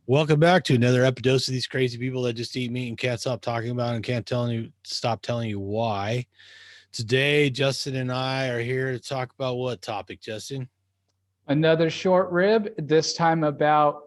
Welcome back to another episode of these crazy people that just eat meat and can't stop talking about it and can't stop telling you why. Today, Justin and I are here to talk about what topic, Justin? Another short rib, this time about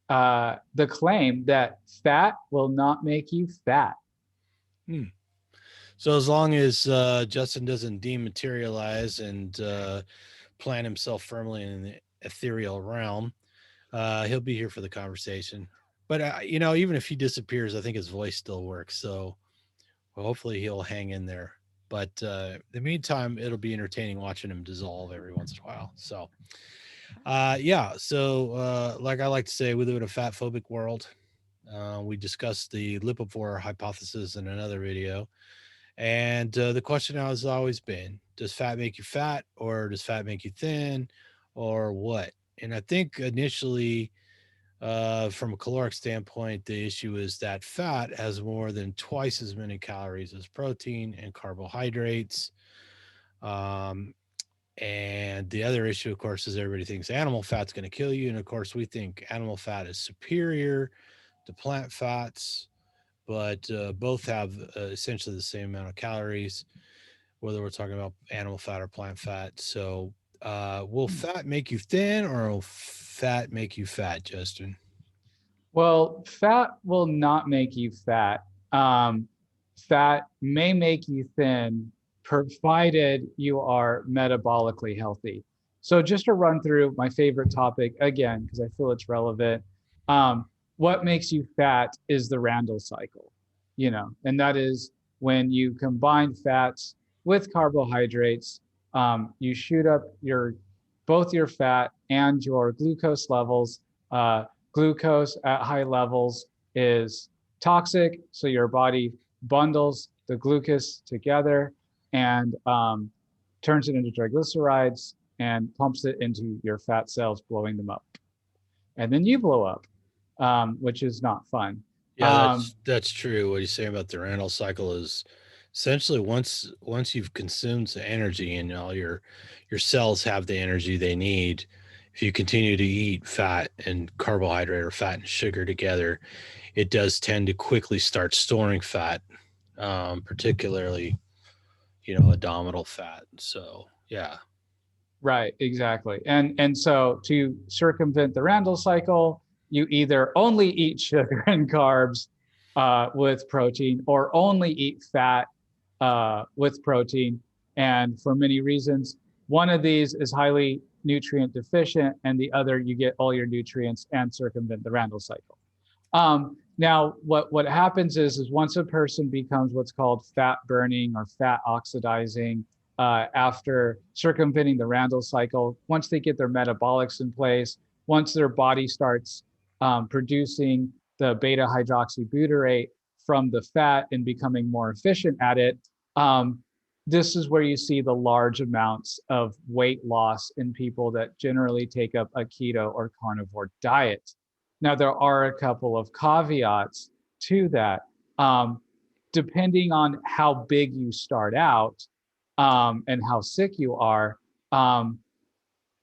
the claim that fat will not make you fat. Hmm. So as long as Justin doesn't dematerialize and plant himself firmly in the ethereal realm, he'll be here for the conversation. But even if he disappears, I think his voice still works. So hopefully he'll hang in there. But in the meantime, it'll be entertaining watching him dissolve every once in a while. So, yeah. So, like I like to say, we live in a fat phobic world. We discussed the lipivore hypothesis in another video. And the question has always been, does fat make you fat or does fat make you thin or what? And I think initially, from a caloric standpoint, the issue is that fat has more than twice as many calories as protein and carbohydrates. Um, and the other issue, of course, is everybody thinks animal fat's going to kill you. And of course, we think animal fat is superior to plant fats, but both have essentially the same amount of calories, whether we're talking about animal fat or plant fat. So, will fat make you thin or will fat make you fat, Justin? Well, fat will not make you fat. Um, Fat may make you thin, provided you are metabolically healthy. So, just to run through my favorite topic again, because I feel it's relevant. Um, what makes you fat is the Randall cycle, and that is when you combine fats with carbohydrates, you shoot up both your fat and your glucose levels. Glucose at high levels is toxic, so your body bundles the glucose together and turns it into triglycerides and pumps it into your fat cells, blowing them up. And then you blow up, which is not fun. Yeah, Um, that's true. What you say about the Randall cycle is essentially once you've consumed the energy and all your cells have the energy they need. If you continue to eat fat and carbohydrate or fat and sugar together, it does tend to quickly start storing fat, particularly abdominal fat. So yeah. Right, exactly. And so to circumvent the Randall cycle, you either only eat sugar and carbs with protein, or only eat fat with protein. And for many reasons, one of these is highly nutrient deficient, and the other you get all your nutrients and circumvent the Randall cycle. Now, what happens is once a person becomes what's called fat burning or fat oxidizing, after circumventing the Randall cycle, once they get their metabolics in place, once their body starts producing the beta hydroxybutyrate from the fat and becoming more efficient at it, this is where you see the large amounts of weight loss in people that generally take up a keto or carnivore diet. Now, there are a couple of caveats to that. Depending on how big you start out, and how sick you are, um,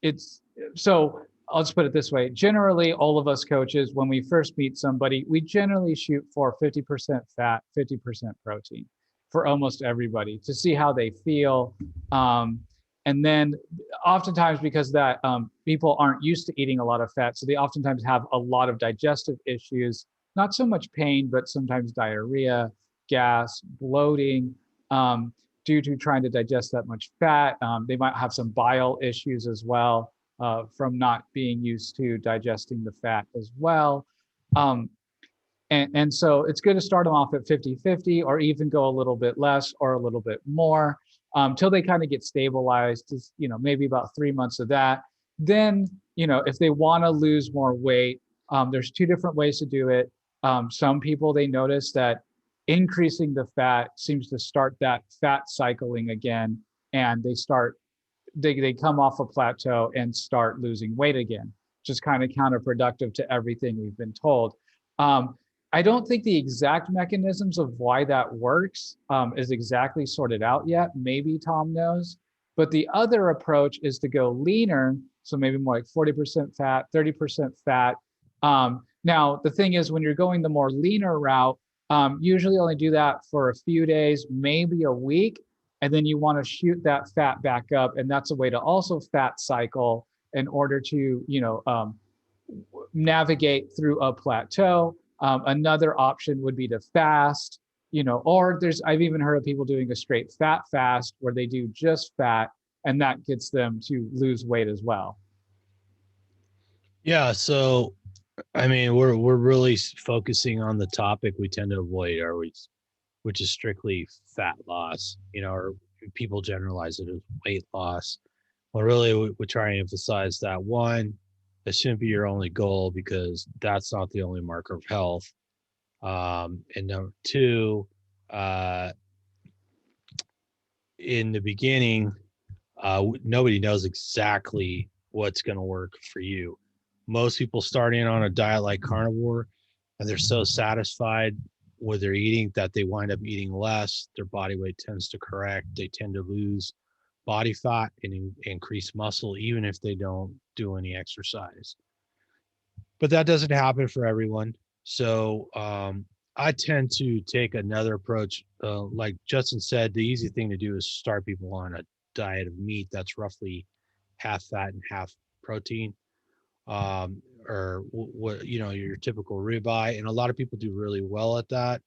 it's so I'll just put it this way. Generally, all of us coaches, when we first meet somebody, we generally shoot for 50% fat, 50% protein for almost everybody to see how they feel. And then oftentimes, because that people aren't used to eating a lot of fat, so they oftentimes have a lot of digestive issues, not so much pain, but sometimes diarrhea, gas, bloating, due to trying to digest that much fat. They might have some bile issues as well, from not being used to digesting the fat as well. Um, and so it's good to start them off at 50-50, or even go a little bit less or a little bit more, till they kind of get stabilized, maybe about 3 months of that. Then, if they want to lose more weight, there's two different ways to do it. Some people, they notice that increasing the fat seems to start that fat cycling again, and they come off a plateau and start losing weight again, which is kind of counterproductive to everything we've been told. I don't think the exact mechanisms of why that works is exactly sorted out yet. Maybe Tom knows. But the other approach is to go leaner So maybe more like 40% fat, 30% fat. Now, the thing is, when you're going the more leaner route, usually only do that for a few days, maybe a week, and then you want to shoot that fat back up. And that's a way to also fat cycle in order to, navigate through a plateau. Another option would be to fast, or I've even heard of people doing a straight fat fast where they do just fat, and that gets them to lose weight as well. Yeah. So, I mean, we're really focusing on the topic we tend to avoid, are we? Which is strictly fat loss, or people generalize it as weight loss. Well, really, we try and emphasize that one, that shouldn't be your only goal because that's not the only marker of health. And number two, uh, in the beginning, nobody knows exactly what's going to work for you. Most people start in on a diet like carnivore, and they're so satisfied with their eating that they wind up eating less. Their body weight tends to correct. They tend to lose body fat and increase muscle, even if they don't do any exercise. But that doesn't happen for everyone. So I tend to take another approach. Like Justin said, the easy thing to do is start people on a diet of meat that's roughly half fat and half protein, or what your typical ribeye. And a lot of people do really well at that.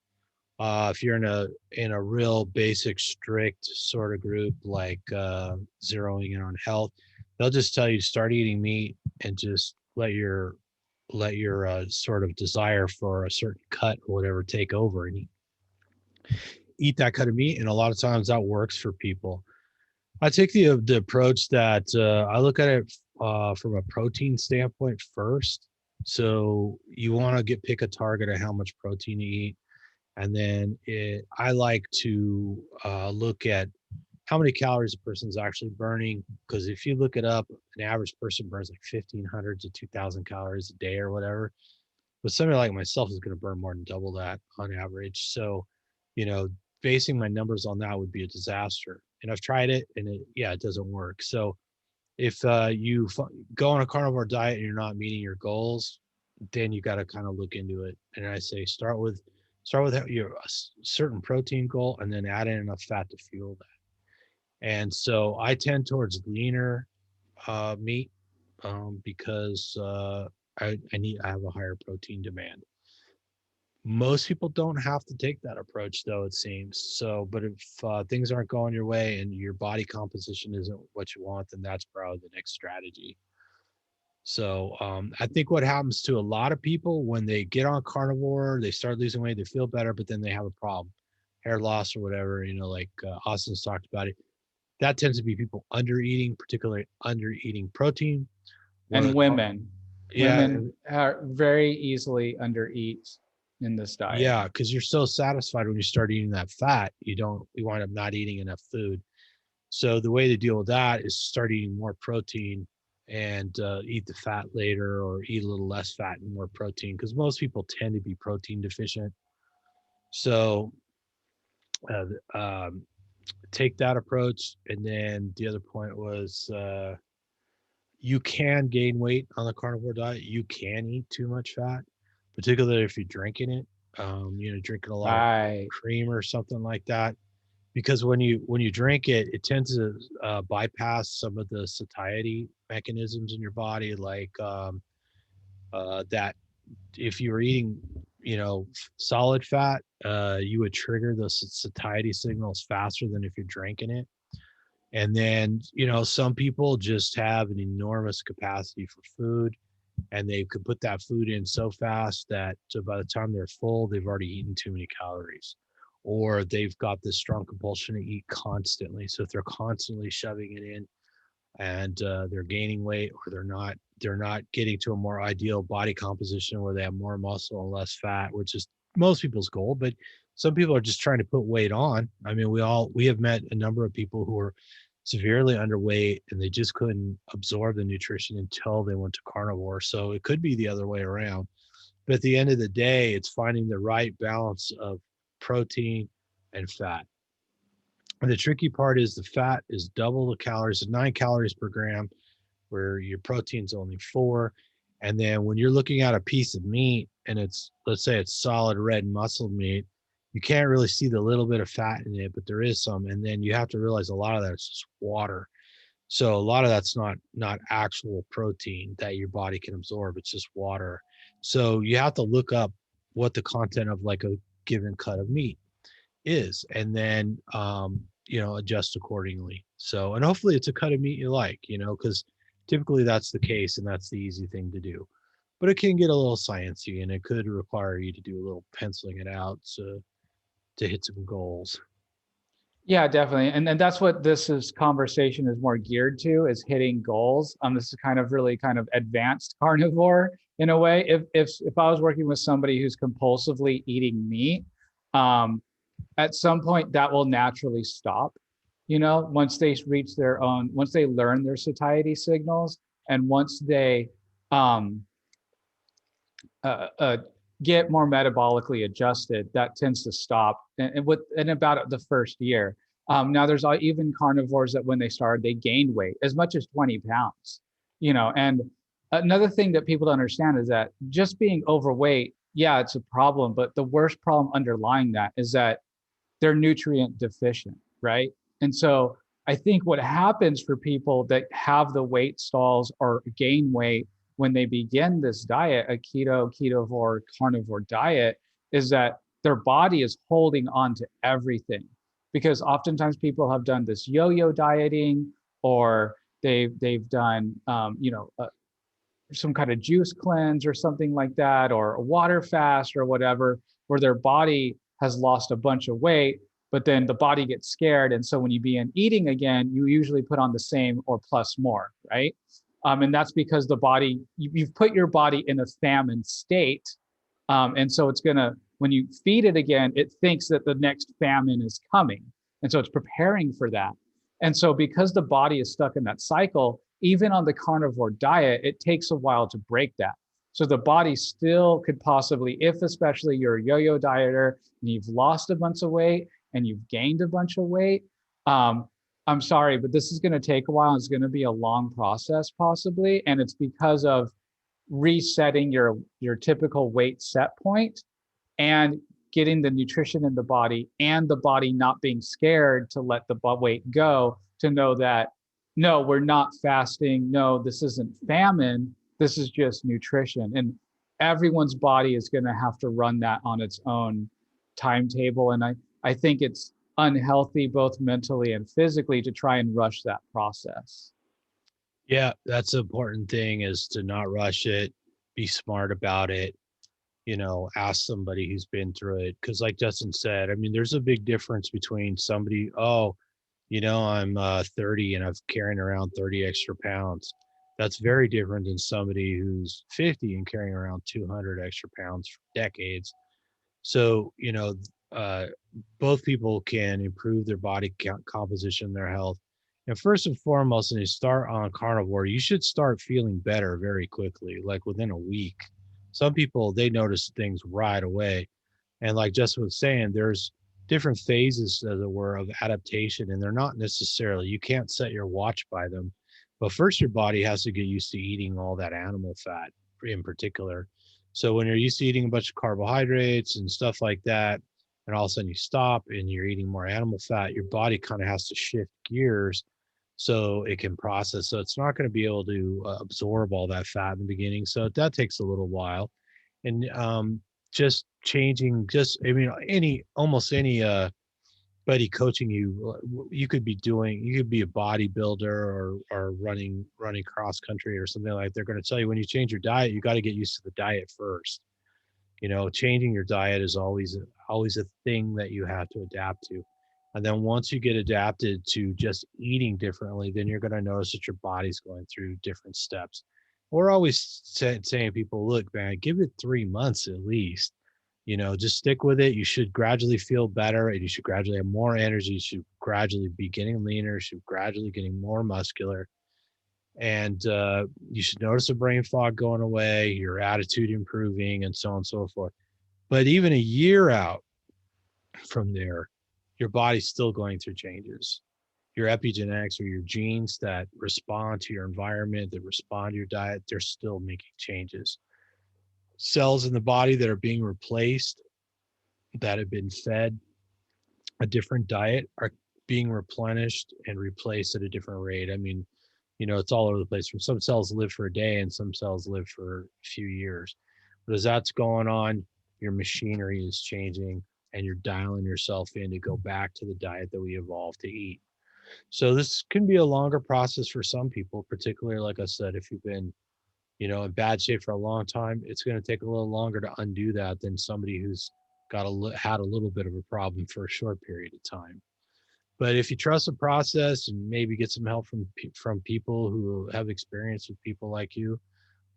If you're in a real basic, strict sort of group, like zeroing in on health, they'll just tell you to start eating meat and just let your sort of desire for a certain cut or whatever take over, and eat that cut of meat. And a lot of times that works for people. I take the approach that I look at it from a protein standpoint first. So you want to pick a target of how much protein you eat, and then I like to look at how many calories a person's actually burning. Because if you look it up, an average person burns like 1,500 to 2,000 calories a day or whatever. But somebody like myself is going to burn more than double that on average. So, you know, basing my numbers on that would be a disaster. And I've tried it, and it doesn't work. So if you go on a carnivore diet and you're not meeting your goals, then you got to kind of look into it. And I say start with your certain protein goal, and then add in enough fat to fuel that. And so I tend towards leaner meat, because I have a higher protein demand. Most people don't have to take that approach, though, it seems. So, but if things aren't going your way and your body composition isn't what you want, then that's probably the next strategy. So, I think what happens to a lot of people when they get on carnivore, they start losing weight, they feel better, but then they have a problem, hair loss or whatever. Like Austin's talked about it. That tends to be people under eating, particularly under eating protein. One of And the yeah, women are very easily undereat in this diet. yeah, because you're so satisfied when you start eating that fat, you wind up not eating enough food. So the way to deal with that is start eating more protein and eat the fat later, or eat a little less fat and more protein, because most people tend to be protein deficient. So uh, um, take that approach. And then the other point was you can gain weight on the carnivore diet. You can eat too much fat, particularly if you're drinking it. Drinking a lot of Right. cream or something like that, because when you drink it, it tends to bypass some of the satiety mechanisms in your body, like that. If you were eating, solid fat, you would trigger those satiety signals faster than if you're drinking it. And then, some people just have an enormous capacity for food, and they could put that food in so fast that by the time they're full, they've already eaten too many calories, or they've got this strong compulsion to eat constantly. So if they're constantly shoving it in, and they're gaining weight, or they're not getting to a more ideal body composition where they have more muscle and less fat, which is most people's goal. But some people are just trying to put weight on. I mean, we have met a number of people who are severely underweight, and they just couldn't absorb the nutrition until they went to carnivore. So it could be the other way around. But at the end of the day, it's finding the right balance of protein and fat. And the tricky part is the fat is double the calories, 9 calories per gram. where your protein's only 4. And then when you're looking at a piece of meat and it's, let's say it's solid red muscle meat, you can't really see the little bit of fat in it, but there is some. And then you have to realize a lot of that is just water. So a lot of that's not actual protein that your body can absorb. It's just water. So you have to look up what the content of like a given cut of meat is, and then adjust accordingly. So, and hopefully it's a cut of meat you like, because typically that's the case, and that's the easy thing to do. But it can get a little sciencey, and it could require you to do a little penciling it out to hit some goals. Yeah, definitely. And that's what this is conversation is more geared to, is hitting goals. This is kind of really kind of advanced carnivore in a way. If I was working with somebody who's compulsively eating meat, at some point that will naturally stop, once they reach their own, once they learn their satiety signals, and once they um uh, uh, get more metabolically adjusted, that tends to stop in about the first year. Now, there's even carnivores that when they started, they gained weight as much as 20 pounds. And another thing that people don't understand is that just being overweight, yeah, it's a problem, but the worst problem underlying that is that they're nutrient deficient, right? And so I think what happens for people that have the weight stalls or gain weight when they begin this diet, a ketovore, carnivore diet, is that their body is holding on to everything. Because oftentimes people have done this yo-yo dieting, or they've done some kind of juice cleanse or something like that, or a water fast or whatever, where their body has lost a bunch of weight, but then the body gets scared. And so when you begin eating again, you usually put on the same or plus more, right? And that's because the body, you've put your body in a famine state. And so it's gonna, when you feed it again, it thinks that the next famine is coming. And so it's preparing for that. And so because the body is stuck in that cycle, even on the carnivore diet, it takes a while to break that. So the body still could possibly, if especially you're a yo-yo dieter and you've lost a bunch of weight and you've gained a bunch of weight, I'm sorry, but this is going to take a while. It's going to be a long process possibly. And it's because of resetting your typical weight set point and getting the nutrition in the body, and the body not being scared to let the weight go, to know that, no, we're not fasting. No, this isn't famine. This is just nutrition. And everyone's body is going to have to run that on its own timetable. And I think it's unhealthy, both mentally and physically, to try and rush that process. Yeah, that's the important thing, is to not rush it, be smart about it, ask somebody who's been through it. Cause like Justin said, I mean, there's a big difference between somebody, I'm 30 and I'm carrying around 30 extra pounds. That's very different than somebody who's 50 and carrying around 200 extra pounds for decades. So, uh, both people can improve their body composition, their health. And first and foremost, when you start on carnivore, you should start feeling better very quickly, like within a week. Some people, they notice things right away. And like Justin was saying, there's different phases, as it were, of adaptation, and they're not necessarily, you can't set your watch by them. But first, your body has to get used to eating all that animal fat in particular. So when you're used to eating a bunch of carbohydrates and stuff like that, and all of a sudden you stop and you're eating more animal fat, your body kind of has to shift gears so it can process. So it's not going to be able to absorb all that fat in the beginning. So that takes a little while. And just changing, just, I mean, almost any buddy coaching you, you could be doing, you could be a bodybuilder or running cross country or something like. They're going to tell you, when you change your diet, you got to get used to the diet first. Changing your diet is always a thing that you have to adapt to. And then once you get adapted to just eating differently, then you're going to notice that your body's going through different steps. We're always saying people, look, man, give it 3 months at least. Just stick with it. You should gradually feel better, and you should gradually have more energy. You should gradually be getting leaner. You should gradually getting more muscular. And you should notice the brain fog going away, your attitude improving, and so on and so forth. But even a year out from there, your body's still going through changes. your epigenetics or your genes that respond to your environment, that respond to your diet, they're still making changes. Cells in the body that are being replaced, that have been fed a different diet, are being replenished and replaced at a different rate. I mean, it's all over the place. From some cells live for a day and some cells live for a few years. But as that's going on, your machinery is changing and you're dialing yourself in to go back to the diet that we evolved to eat. So this can be a longer process for some people, particularly like I said, if you've been, in bad shape for a long time, it's going to take a little longer to undo that than somebody who's had a little bit of a problem for a short period of time. But if you trust the process and maybe get some help from people who have experience with people like you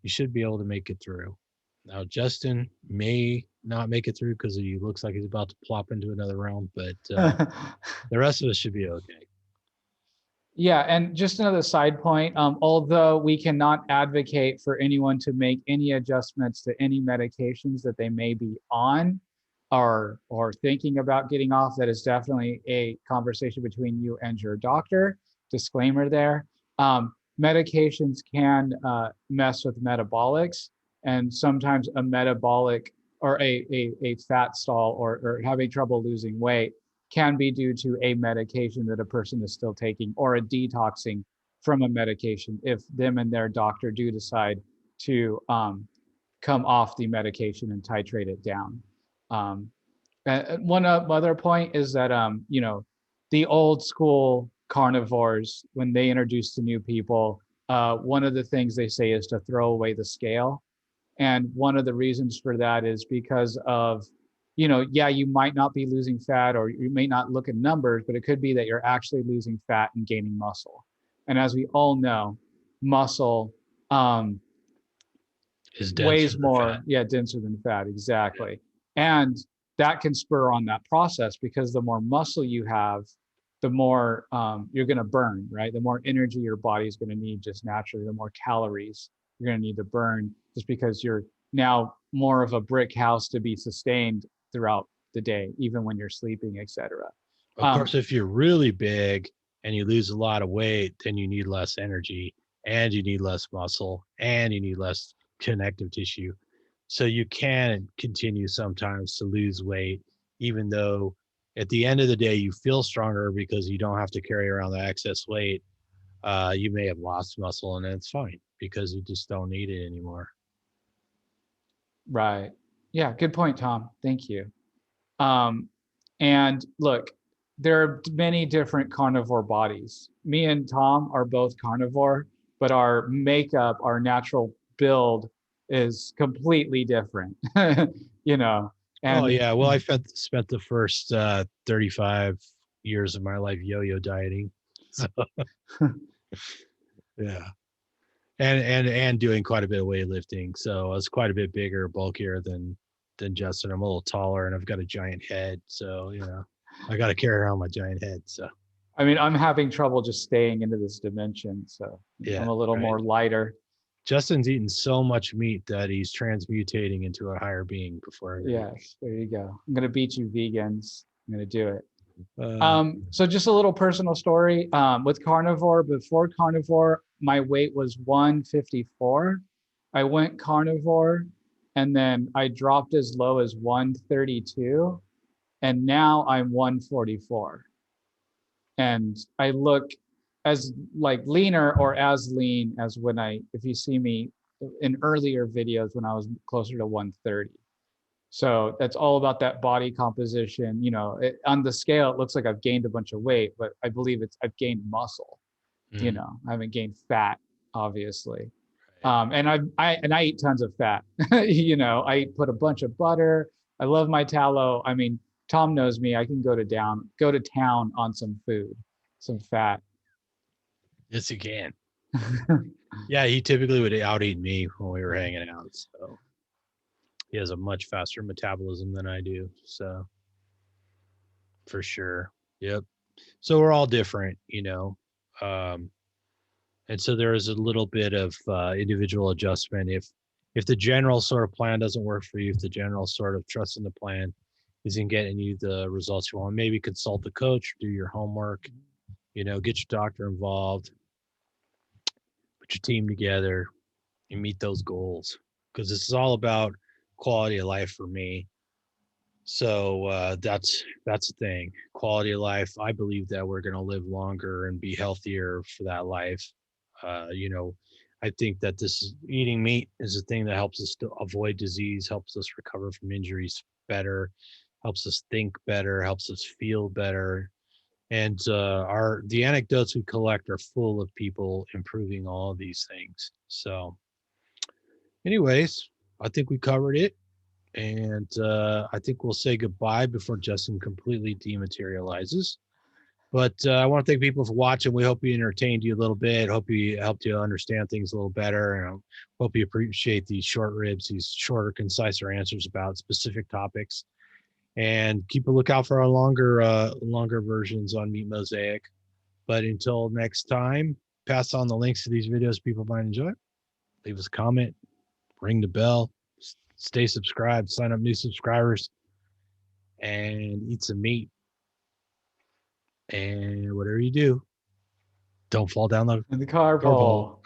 should be able to make it through. Now, Justin may not make it through because he looks like he's about to plop into another realm, but the rest of us should be okay. Yeah, and just another side point, although we cannot advocate for anyone to make any adjustments to any medications that they may be on or thinking about getting off, that is definitely a conversation between you and your doctor. Disclaimer there. Medications can mess with metabolics, and sometimes a metabolic or a fat stall or having trouble losing weight can be due to a medication that a person is still taking or a detoxing from a medication if them and their doctor do decide to come off the medication and titrate it down. One other point is that, the old school carnivores, when they introduce to new people, one of the things they say is to throw away the scale. And one of the reasons for that is because of, yeah, you might not be losing fat or you may not look at numbers, but it could be that you're actually losing fat and gaining muscle. And as we all know, muscle Is denser weighs than fat. more, yeah, denser than fat, exactly. And that can spur on that process because the more muscle you have, the more you're going to burn, right? The more energy your body is going to need just naturally, the more calories you're going to need to burn just because you're now more of a brick house to be sustained throughout the day, even when you're sleeping, etc. Of course, if you're really big and you lose a lot of weight, then you need less energy and you need less muscle and you need less connective tissue. So you can continue sometimes to lose weight, even though at the end of the day, you feel stronger because you don't have to carry around the excess weight. You may have lost muscle and it's fine because you just don't need it anymore. Right. Yeah, good point, Tom. Thank you. Um, and look, there are many different carnivore bodies. Me and Tom are both carnivore, but our makeup, our natural build is completely different, you know. Oh And yeah, well I spent the first 35 years of my life yo-yo dieting. So yeah. And doing quite a bit of weightlifting. So I was quite a bit bigger, bulkier than Justin. I'm a little taller and I've got a giant head. So, I got to carry around my giant head. So I mean, I'm having trouble just staying into this dimension, so yeah, I'm a little right. more lighter. Justin's eating so much meat that he's transmutating into a higher being before everybody. Yes, there you go. I'm gonna beat you vegans. I'm gonna do it. Uh, So just a little personal story. With carnivore, before carnivore, my weight was 154. I went carnivore and then I dropped as low as 132. And now I'm 144. And I look as like leaner or as lean as if you see me in earlier videos when I was closer to 130. So that's all about that body composition. On the scale, it looks like I've gained a bunch of weight, but I believe I've gained muscle. mm, I haven't gained fat, obviously. right. And I eat tons of fat. I put a bunch of butter. I love my tallow. I mean, Tom knows me. I can go to town on some food, some fat. Yes, you can. Yeah, he typically would out eat me when we were hanging out. So he has a much faster metabolism than I do. So for sure. Yep. So we're all different. Um, and so there is a little bit of individual adjustment if the general sort of plan doesn't work for you, if the general sort of trust in the plan isn't getting you the results you want, maybe consult the coach, do your homework, Get your doctor involved, put your team together, and meet those goals. Because this is all about quality of life for me. So that's the thing. Quality of life. I believe that we're going to live longer and be healthier for that life. You know, I think that this eating meat is a thing that helps us to avoid disease, helps us recover from injuries better, helps us think better, helps us feel better. And our the anecdotes we collect are full of people improving all of these things. So, anyways, I think we covered it. And I think we'll say goodbye before Justin completely dematerializes. But I want to thank people for watching. We hope we entertained you a little bit. Hope we helped you understand things a little better. And I hope you appreciate these short ribs, these shorter, concise answers about specific topics. And keep a lookout for our longer versions on Meat Mosaic. But until next time, pass on the links to these videos people might enjoy. Leave us a comment, ring the bell, stay subscribed, sign up new subscribers, and eat some meat. And whatever you do, don't fall down the In the carb carb hole. hole.